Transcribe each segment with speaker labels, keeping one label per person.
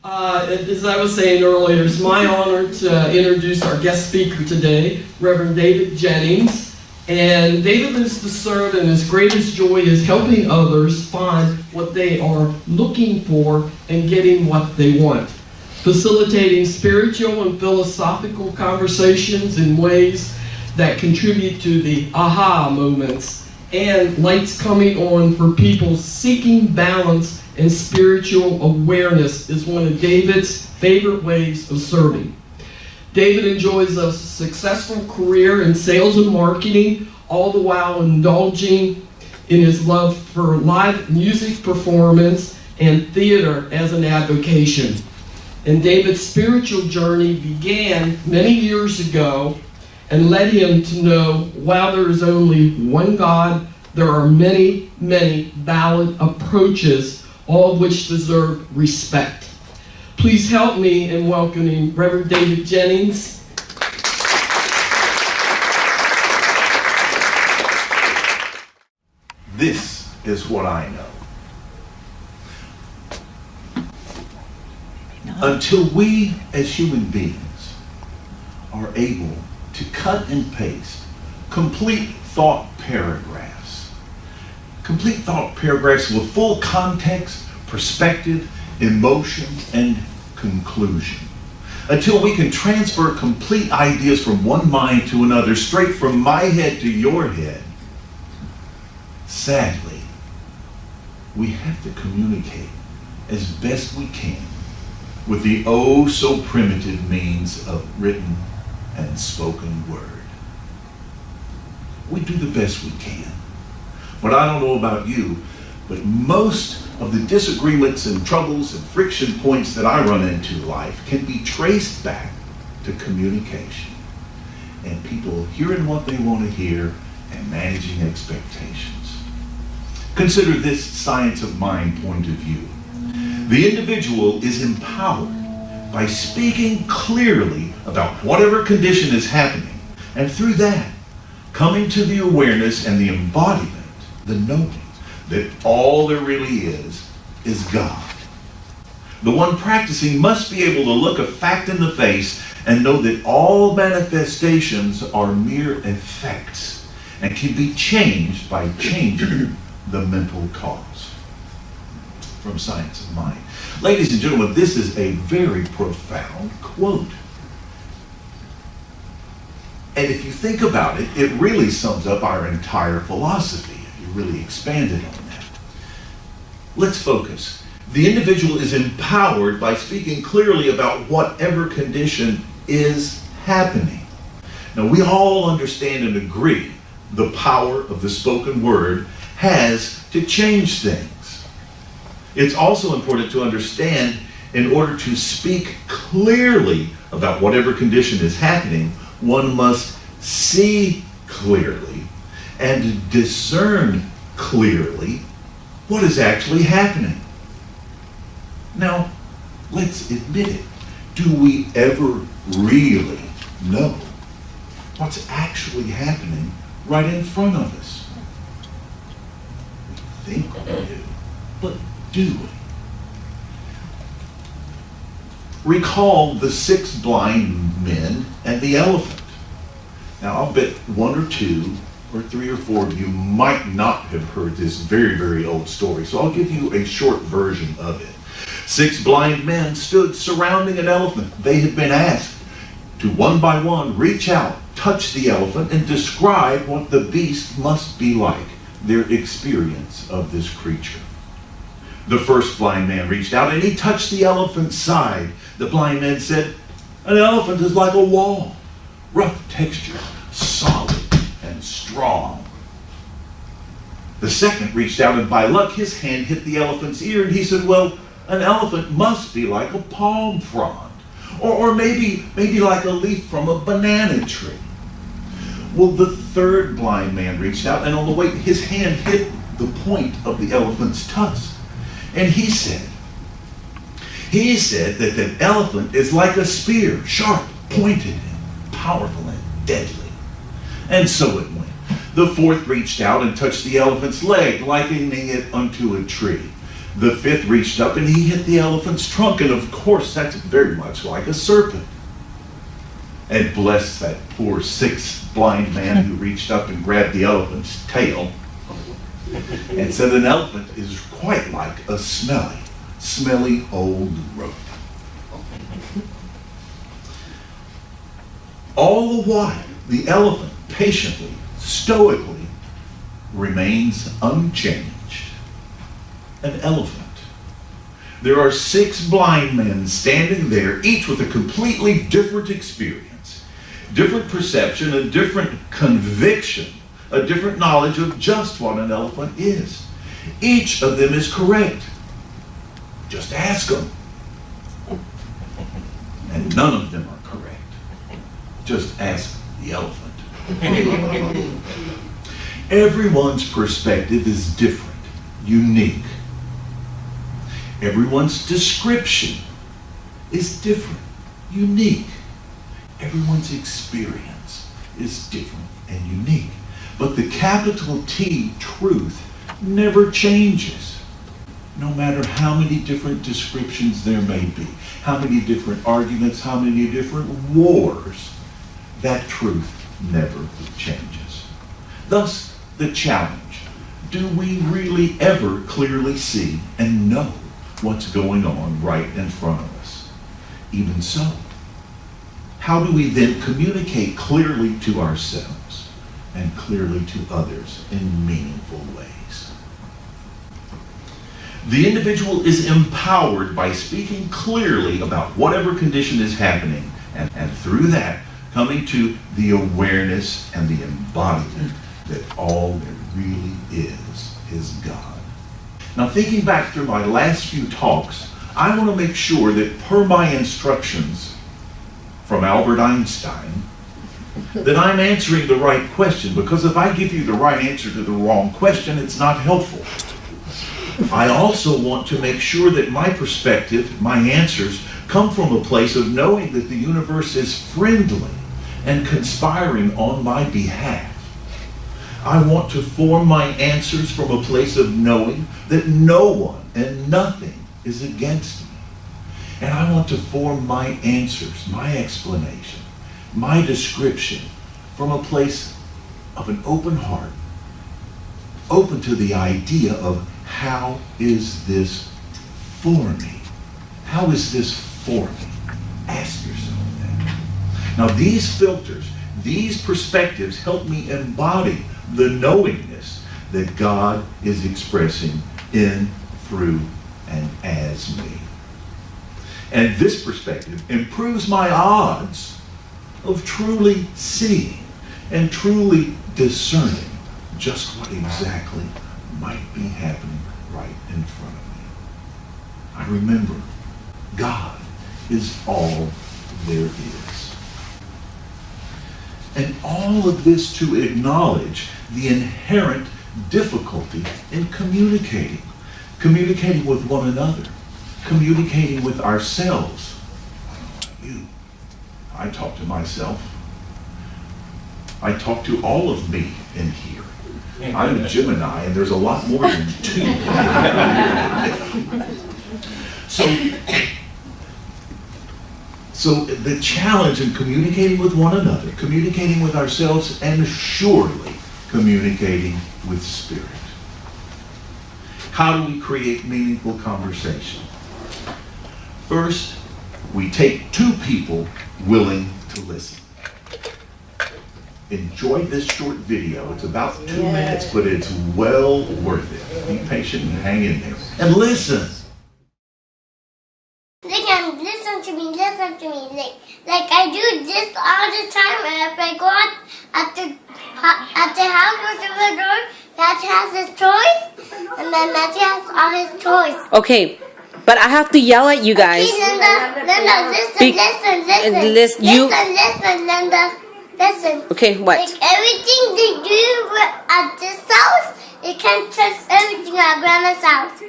Speaker 1: As I was saying earlier, it's my honor to introduce our guest speaker today, Reverend David Jennings. And David lives to serve, and his greatest joy is helping others find what they are looking for and getting what they want. Facilitating spiritual and philosophical conversations in ways that contribute to the aha moments and lights coming on for people seeking balance and spiritual awareness is one of David's favorite ways of serving. David enjoys a successful career in sales and marketing, all the while indulging in his love for live music performance and theater as an avocation. And David's spiritual journey began many years ago and led him to know, while there is only one God, there are many, many valid approaches, all of which deserve respect. Please help me in welcoming Reverend David Jennings.
Speaker 2: This is what I know. Until we as human beings are able to cut and paste complete thought paragraphs with full context, perspective, emotion, and conclusion. Until we can transfer complete ideas from one mind to another, straight from my head to your head, sadly, we have to communicate as best we can with the oh so primitive means of written and spoken word. We do the best we can. But I don't know about you, but most of the disagreements and troubles and friction points that I run into in life can be traced back to communication and people hearing what they want to hear and managing expectations. Consider this science of mind point of view. The individual is empowered by speaking clearly about whatever condition is happening, and through that, coming to the awareness and the embodiment, the knowing that all there really is God. The one practicing must be able to look a fact in the face and know that all manifestations are mere effects and can be changed by changing the mental cause. From Science of Mind. Ladies and gentlemen, this is a very profound quote. And if you think about it, it really sums up our entire philosophy, if you really expanded on that. Let's focus. The individual is empowered by speaking clearly about whatever condition is happening. Now, we all understand and agree the power of the spoken word has to change things. It's also important to understand, in order to speak clearly about whatever condition is happening, one must see clearly and discern clearly what is actually happening. Now, let's admit it. Do we ever really know what's actually happening right in front of us? We think we do, but do we? Recall the 6 blind men and the elephant. Now, I'll bet 1 or 2 or 3 or 4 of you might not have heard this very, very old story, so I'll give you a short version of it. 6 blind men stood surrounding an elephant. They had been asked to, one by one, reach out, touch the elephant, and describe what the beast must be like, their experience of this creature. The first blind man reached out and he touched the elephant's side. The blind man said, "An elephant is like a wall, rough texture, solid and strong." The second reached out and by luck his hand hit the elephant's ear and he said, "Well, an elephant must be like a palm frond, or maybe like a leaf from a banana tree." Well, the third blind man reached out and on the way his hand hit the point of the elephant's tusk. And he said that an elephant is like a spear, sharp, pointed, and powerful and deadly. And so it went. The fourth reached out and touched the elephant's leg, likening it unto a tree. The fifth reached up and he hit the elephant's trunk, and of course that's very much like a serpent. And bless that poor sixth blind man who reached up and grabbed the elephant's tail and said an elephant is quite like a smelly old rope. All the while, the elephant patiently, stoically remains unchanged. An elephant. There are six blind men standing there, each with a completely different experience, different perception, a different conviction, a different knowledge of just what an elephant is. Each of them is correct. Just ask them. And none of them are correct. Just ask the elephant. Everyone's perspective is different, unique. Everyone's description is different, unique. Everyone's experience is different and unique. But the capital T, truth, never changes. No matter how many different descriptions there may be, how many different arguments, how many different wars, that truth never changes. Thus, the challenge: do we really ever clearly see and know what's going on right in front of us? Even so, how do we then communicate clearly to ourselves and clearly to others in meaningful ways? The individual is empowered by speaking clearly about whatever condition is happening, and through that, coming to the awareness and the embodiment that all there really is God. Now, thinking back through my last few talks, I want to make sure that per my instructions from Albert Einstein, that I'm answering the right question, because if I give you the right answer to the wrong question, it's not helpful. I also want to make sure that my perspective, my answers, come from a place of knowing that the universe is friendly and conspiring on my behalf. I want to form my answers from a place of knowing that no one and nothing is against me. And I want to form my answers, my explanation, my description from a place of an open heart, open to the idea of how is this for me? How is this for me? Ask yourself that. Now, these filters, these perspectives help me embody the knowingness that God is expressing in, through, and as me. And this perspective improves my odds of truly seeing and truly discerning just what exactly might be happening right in front of me. I remember, God is all there is. And all of this to acknowledge the inherent difficulty in communicating with one another, communicating with ourselves. I don't know about you. I talk to myself. I talk to all of me in here. I'm a Gemini, and there's a lot more than two. So the challenge in communicating with one another, communicating with ourselves, and surely communicating with Spirit. How do we create meaningful conversation? First, we take two people willing to listen. Enjoy this short video. It's about 2 minutes, but it's well worth it. Be patient and hang in there. And listen.
Speaker 3: Listen to me. Like I do this all the time. And if I go out at the house or to the door, Matthew has his toys, and then Matthew has all his toys.
Speaker 4: Okay, but I have to yell at you guys.
Speaker 3: Okay, Linda, listen, Linda, listen.
Speaker 4: Okay, what?
Speaker 3: Like everything they do at this house, you can't trust everything at Grandma's house.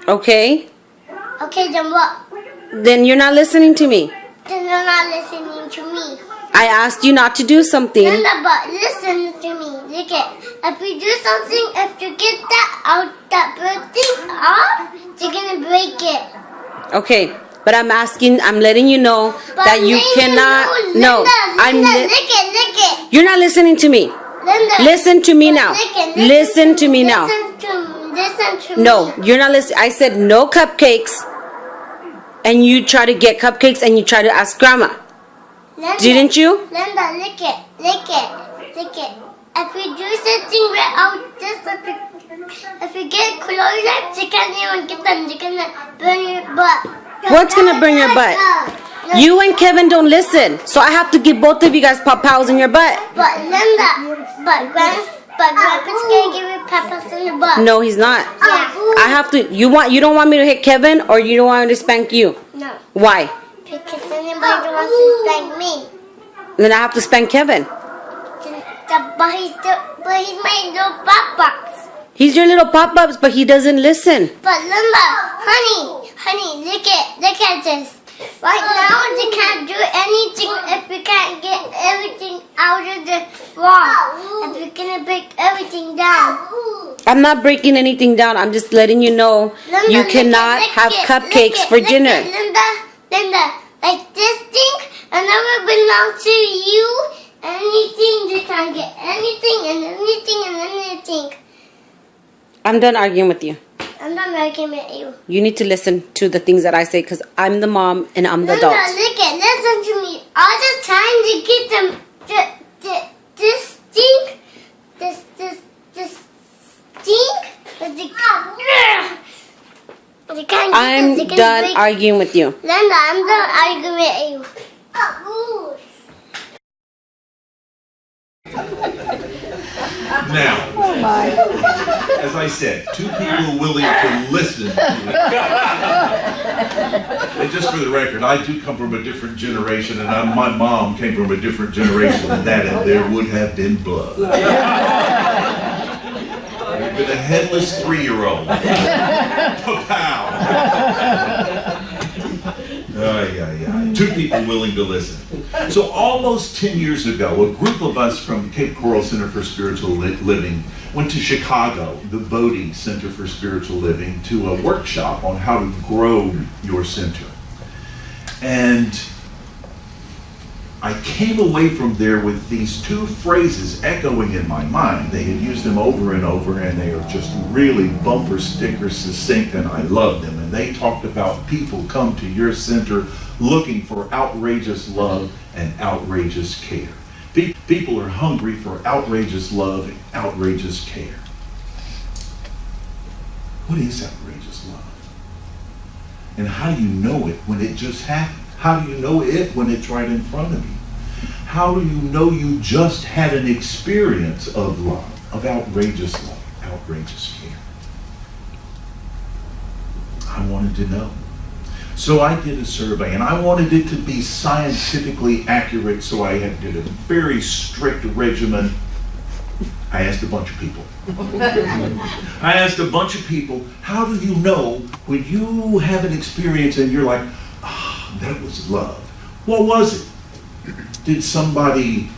Speaker 4: Okay.
Speaker 3: Okay, then what?
Speaker 4: Then you're not listening to me.
Speaker 3: Then you're not listening to me.
Speaker 4: I asked you not to do something.
Speaker 3: Linda, but listen to me. Look at, if you do something, if you get that bird thing off,
Speaker 4: Okay, but I'm letting you know that you cannot. No,
Speaker 3: Linda, lick it.
Speaker 4: You're not listening to me.
Speaker 3: Linda,
Speaker 4: Listen to me now. Listen to me now.
Speaker 3: Listen to me.
Speaker 4: No, you're not listening. I said no cupcakes, and you try to get cupcakes, and you try to ask Grandma.
Speaker 3: Linda,
Speaker 4: Didn't you?
Speaker 3: Linda, lick it. If you do something right out this, if you get close-ups, you can't even get them. You're gonna burn your butt.
Speaker 4: What's gonna burn your butt? You and Kevin don't listen, so I have to give both of you guys pop-pows in your butt.
Speaker 3: But Linda, Grandpa's gonna give you peppers in the butt.
Speaker 4: No, he's not.
Speaker 3: Yeah.
Speaker 4: I have to. You don't want me to hit Kevin, or you don't want me to spank you?
Speaker 3: No.
Speaker 4: Why?
Speaker 3: Because anybody wants to spank me.
Speaker 4: Then I have to spank Kevin.
Speaker 3: But he's my little pop box.
Speaker 4: He's your little pop-ups, but he doesn't listen.
Speaker 3: But Linda, honey, look at this. Right now, they can't do anything if we can't get everything out of the wall. If we're gonna break everything down.
Speaker 4: I'm not breaking anything down. I'm just letting you know
Speaker 3: Linda,
Speaker 4: you cannot have cupcakes for dinner.
Speaker 3: Linda, like this thing, it never belongs to you. Anything, you can't get anything and anything and anything.
Speaker 4: I'm done arguing with you.
Speaker 3: I'm not arguing with you.
Speaker 4: You need to listen to the things that I say because I'm the mom and I'm the
Speaker 3: Linda,
Speaker 4: adult.
Speaker 3: listen to me. All the time to get them, this thing, but you can't get
Speaker 4: I'm
Speaker 3: this,
Speaker 4: done arguing with you.
Speaker 3: Linda, I'm done arguing with you.
Speaker 2: Now, as I said, two people willing to listen to it. And just for the record, I do come from a different generation, and my mom came from a different generation than that, and there would have been blood. There would have been a headless 3-year-old. Pow! Two people willing to listen. So almost 10 years ago, a group of us from Cape Coral Center for Spiritual Living went to Chicago, the Embody Center for Spiritual Living, to a workshop on how to grow your center. And I came away from there with these two phrases echoing in my mind. They had used them over and over, and they are just really bumper sticker succinct, and I love them. And they talked about people come to your center looking for outrageous love and outrageous care. People are hungry for outrageous love and outrageous care. What is outrageous love? And how do you know it when it just happened? How do you know it when it's right in front of you? How do you know you just had an experience of love, of outrageous love, outrageous care? I wanted to know. So I did a survey, and I wanted it to be scientifically accurate, so I did a very strict regimen. I asked a bunch of people. How do you know when you have an experience and you're like, that was love? What was it? Did somebody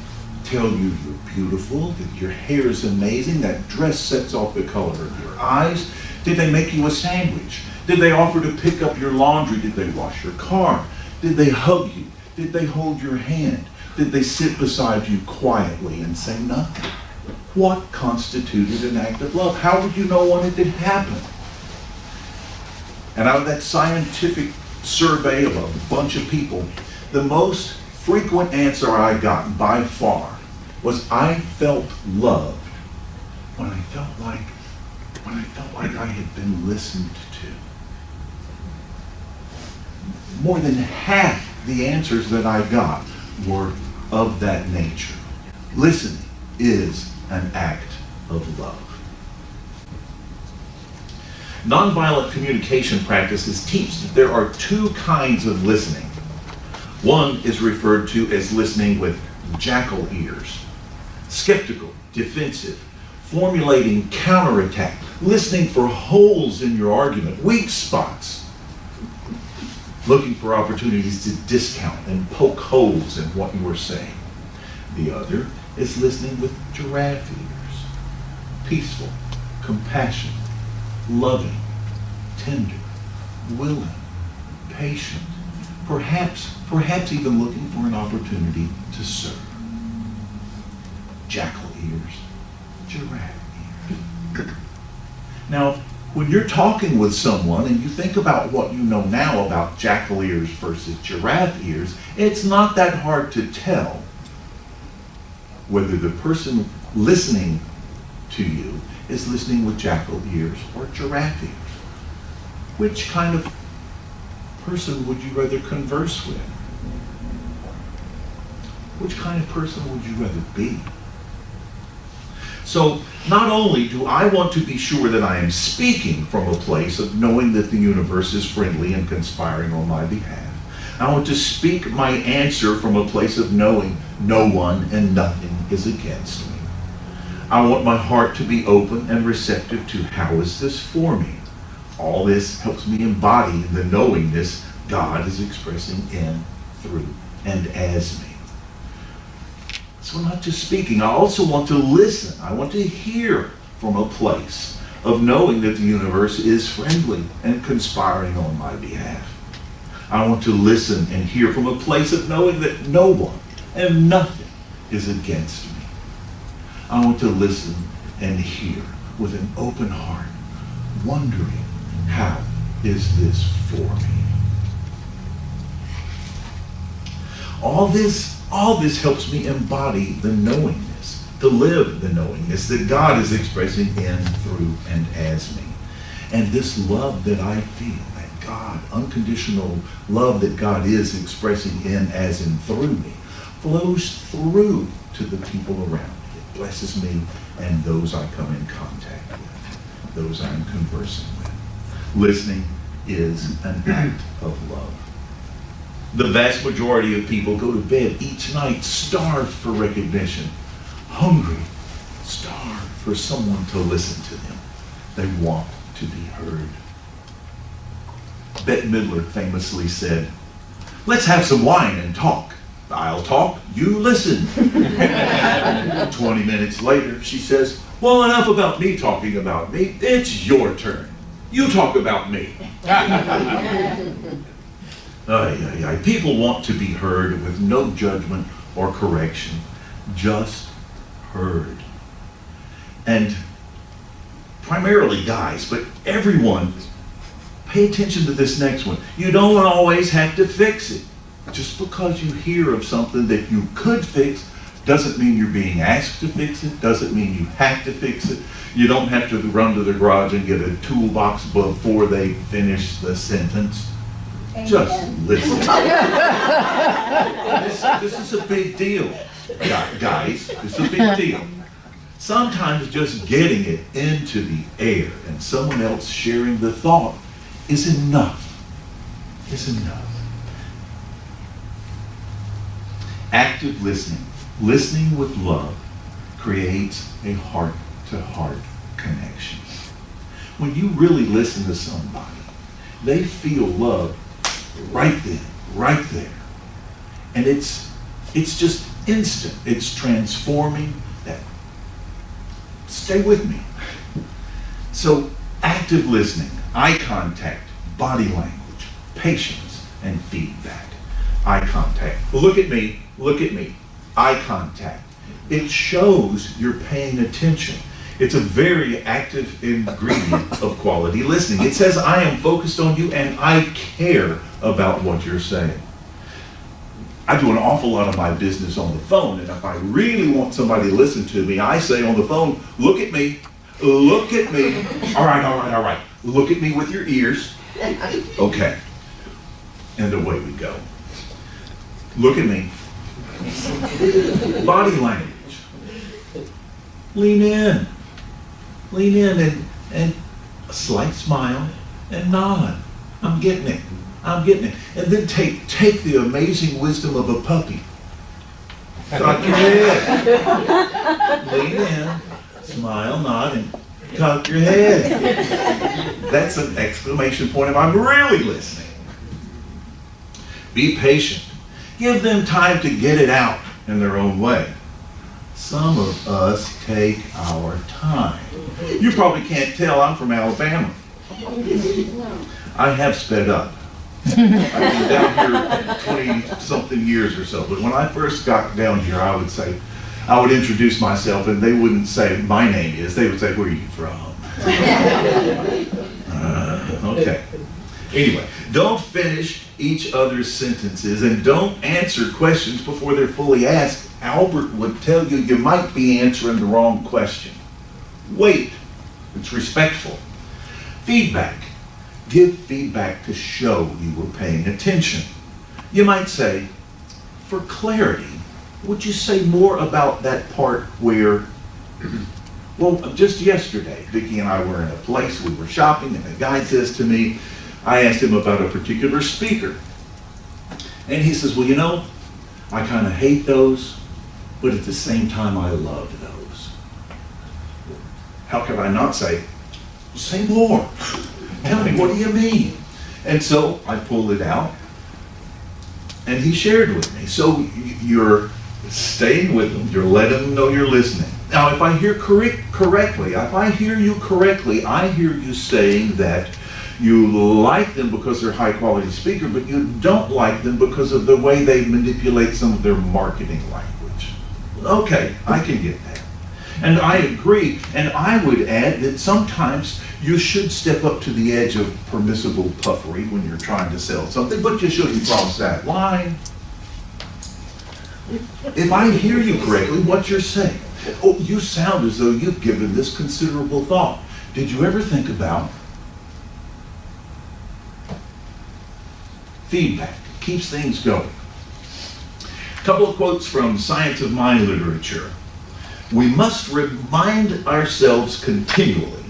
Speaker 2: tell you you're beautiful, that your hair is amazing, that dress sets off the color of your eyes? Did they make you a sandwich? Did they offer to pick up your laundry? Did they wash your car? Did they hug you? Did they hold your hand? Did they sit beside you quietly and say nothing? What constituted an act of love? How would you know when it did happen? And out of that scientific survey of a bunch of people, the most frequent answer I got by far was I felt loved when I felt like I had been listened to. More than half the answers that I got were of that nature. Listening is an act of love. Nonviolent communication practices teach that there are two kinds of listening. One is referred to as listening with jackal ears. Skeptical, defensive, formulating counterattack, listening for holes in your argument, weak spots, looking for opportunities to discount and poke holes in what you are saying. The other is listening with giraffe ears. Peaceful, compassionate, loving, tender, willing, patient, perhaps even looking for an opportunity to serve. Jackal ears, giraffe ears. Now, when you're talking with someone and you think about what you know now about jackal ears versus giraffe ears, it's not that hard to tell whether the person listening to you is listening with jackal ears or giraffe ears. Which kind of person would you rather converse with? Which kind of person would you rather be? So not only do I want to be sure that I am speaking from a place of knowing that the universe is friendly and conspiring on my behalf, I want to speak my answer from a place of knowing no one and nothing is against me. I want my heart to be open and receptive to how is this for me. All this helps me embody the knowingness God is expressing in, through, and as me. So I'm not just speaking, I also want to listen. I want to hear from a place of knowing that the universe is friendly and conspiring on my behalf. I want to listen and hear from a place of knowing that no one and nothing is against me. I want to listen and hear with an open heart, wondering, how is this for me? All this helps me embody the knowingness, to live the knowingness that God is expressing in, through, and as me. And this love that I feel, that God, unconditional love that God is expressing in, as, and through me, flows through to the people around me. It blesses me and those I come in contact with, those I'm conversing with. Listening is an act of love. The vast majority of people go to bed each night starved for recognition, hungry, starved for someone to listen to them. They want to be heard. Bette Midler famously said, "Let's have some wine and talk. I'll talk, you listen." 20 minutes later, she says, "Well, enough about me talking about me. It's your turn. You talk about me." People want to be heard with no judgment or correction, just heard. And primarily guys, but everyone, pay attention to this next one. You don't always have to fix it. Just because you hear of something that you could fix doesn't mean you're being asked to fix it, doesn't mean you have to fix it. You don't have to run to the garage and get a toolbox before they finish the sentence. Amen. Just listen. This is a big deal, guys. It's a big deal. Sometimes just getting it into the air and someone else sharing the thought is enough. Is enough. Active listening, listening with love, creates a heart-to-heart connection. When you really listen to somebody, they feel love right then, right there. And it's just instant. It's transforming. That. Stay with me. So active listening, eye contact, body language, patience, and feedback. Eye contact. Look at me. Look at me. Eye contact. It shows you're paying attention. It's a very active ingredient of quality listening. It says, I am focused on you and I care about what you're saying. I do an awful lot of my business on the phone, and if I really want somebody to listen to me, I say on the phone, look at me, look at me. All right. Look at me with your ears. Okay. And away we go. Look at me. Body language. Lean in and a slight smile and nod. I'm getting it. And then take the amazing wisdom of a puppy. Cock your head. Lean in, smile, nod, and cock your head. That's an exclamation point if I'm really listening. Be patient. Give them time to get it out in their own way. Some of us take our time. You probably can't tell I'm from Alabama. I have sped up. I've been down here 20-something years or so, but when I first got down here, I would introduce myself, and they wouldn't say, my name is, they would say, where are you from? Okay. Anyway, don't finish each other's sentences and don't answer questions before they're fully asked. Albert would tell you you might be answering the wrong question. Wait. It's respectful. Feedback. Give feedback to show you were paying attention. You might say, for clarity, would you say more about that part where, well, just yesterday, Vicki and I were in a place, we were shopping, and the guy says to me, I asked him about a particular speaker. And he says, well, you know, I kind of hate those, but at the same time, I love those. How could I not say, say more? Tell me, what do you mean? And so I pulled it out, and he shared with me. So you're staying with them, you're letting them know you're listening. Now, if I hear correctly, if I hear you correctly, I hear you saying that you like them because they're high quality speaker, but you don't like them because of the way they manipulate some of their marketing language. Okay, I can get that. And I agree, and I would add that sometimes you should step up to the edge of permissible puffery when you're trying to sell something, but you shouldn't cross that line. If I hear you correctly, what you're saying, oh, you sound as though you've given this considerable thought. Did you ever think about feedback? Keeps things going. A couple of quotes from Science of Mind literature. We must remind ourselves continually.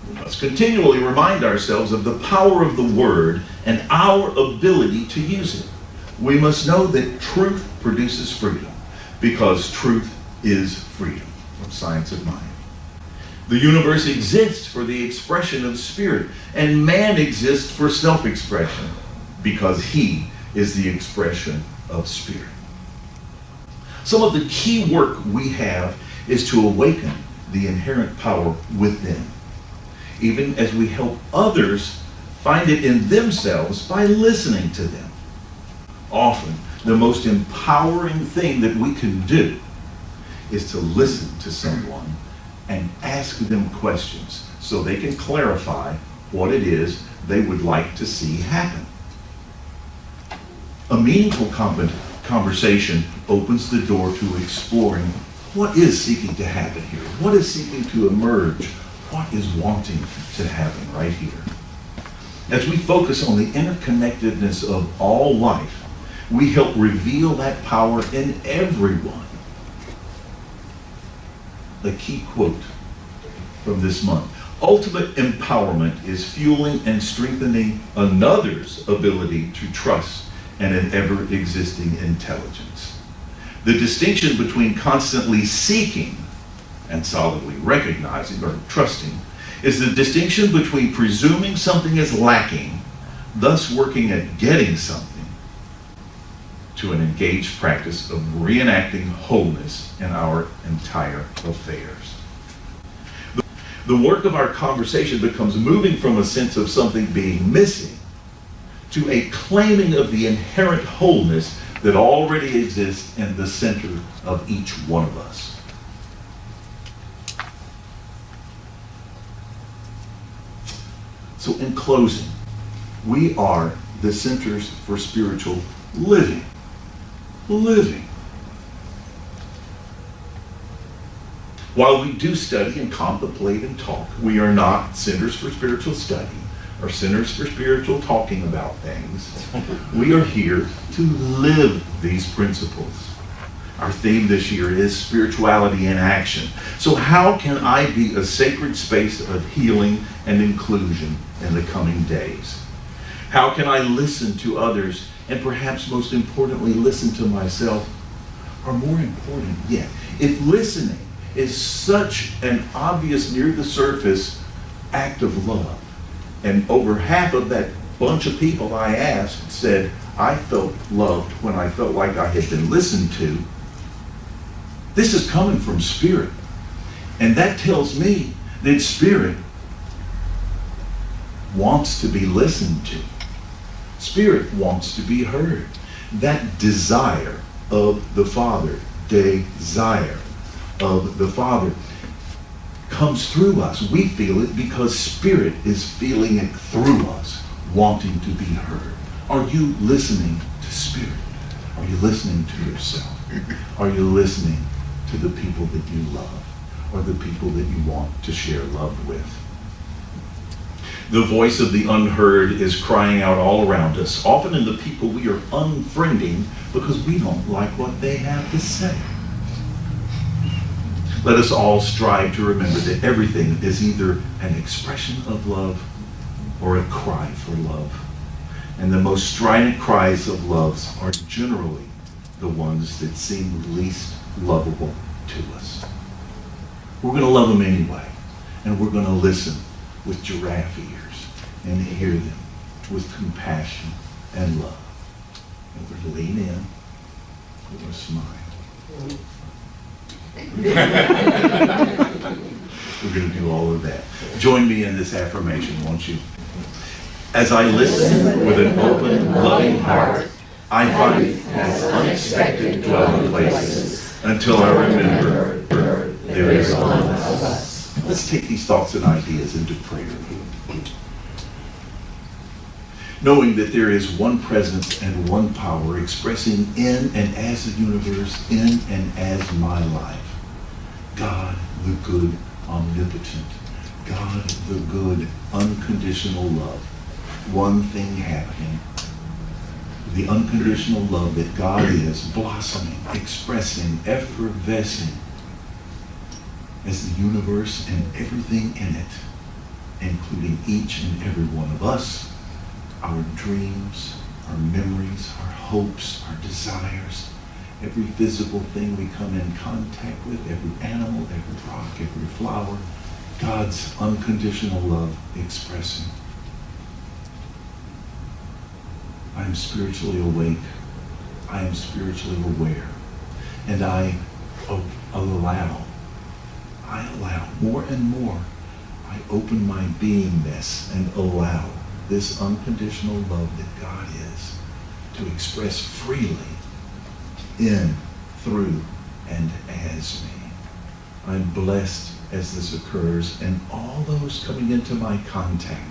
Speaker 2: We must continually remind ourselves of the power of the word and our ability to use it. We must know that truth produces freedom, because truth is freedom, from Science of Mind. The universe exists for the expression of spirit, and man exists for self-expression, because he is the expression of spirit. Some of the key work we have is to awaken the inherent power within, even as we help others find it in themselves by listening to them. Often, the most empowering thing that we can do is to listen to someone and ask them questions so they can clarify what it is they would like to see happen. A meaningful conversation opens the door to exploring what is seeking to happen here, what is seeking to emerge, what is wanting to happen right here. As we focus on the interconnectedness of all life, we help reveal that power in everyone. The key quote from this month: ultimate empowerment is fueling and strengthening another's ability to trust and an ever-existing intelligence. The distinction between constantly seeking and solidly recognizing or trusting is the distinction between presuming something is lacking, thus working at getting something, to an engaged practice of reenacting wholeness in our entire affairs. The work of our conversation becomes moving from a sense of something being missing to a claiming of the inherent wholeness that already exists in the center of each one of us. So in closing, we are the Centers for Spiritual Living. While we do study and contemplate and talk, we are not centers for spiritual study or centers for spiritual talking about things. We are here to live these principles. Our theme this year is spirituality in action. So how can I be a sacred space of healing and inclusion in the coming days? How can I listen to others and perhaps most importantly, listen to myself? Or more important yet, if listening is such an obvious near the surface act of love, and over half of that bunch of people I asked said, I felt loved when I felt like I had been listened to, this is coming from spirit. And that tells me that spirit wants to be listened to. Spirit wants to be heard. That desire of the Father, desire of the Father, comes through us. We feel it because Spirit is feeling it through us, wanting to be heard. Are you listening to Spirit? Are you listening to yourself? Are you listening to the people that you love or the people that you want to share love with? The voice of the unheard is crying out all around us, often in the people we are unfriending because we don't like what they have to say. Let us all strive to remember that everything is either an expression of love or a cry for love. And the most strident cries of love are generally the ones that seem least lovable to us. We're going to love them anyway, and we're going to listen with giraffe ears and hear them with compassion and love. And we're going to lean in, we're going to smile. We're going to do all of that. Join me in this affirmation, won't you? As I listen with an open, loving heart, I find these unexpected dwelling places until I remember there is one of us. Let's take these thoughts and ideas into prayer. Knowing that there is one presence and one power expressing in and as the universe, in and as my life. God, the good, omnipotent. God, the good, unconditional love. One thing happening. The unconditional love that God is blossoming, expressing, effervescing as the universe and everything in it, including each and every one of us, our dreams, our memories, our hopes, our desires, every physical thing we come in contact with, every animal, every rock, every flower, God's unconditional love expressing. I am spiritually awake. I am spiritually aware. And I allow more and more. I open my beingness and allow this unconditional love that God is to express freely in, through, and as me. I'm blessed as this occurs, and all those coming into my contact,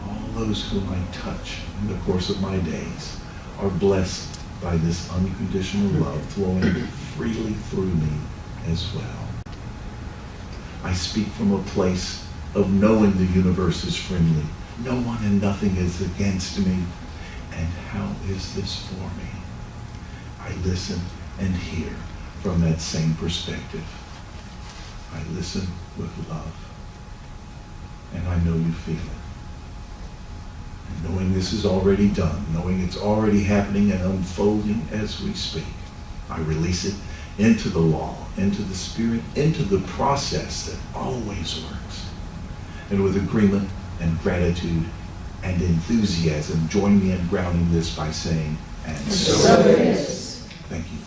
Speaker 2: all those whom I touch in the course of my days are blessed by this unconditional love flowing freely through me as well. I speak from a place of knowing the universe is friendly. No one and nothing is against me. And how is this for me? I listen and hear from that same perspective. I listen with love. And I know you feel it. And knowing this is already done, knowing it's already happening and unfolding as we speak, I release it into the law, into the Spirit, into the process that always works. And with agreement and gratitude and enthusiasm, join me in grounding this by saying, and so it is. Thank you.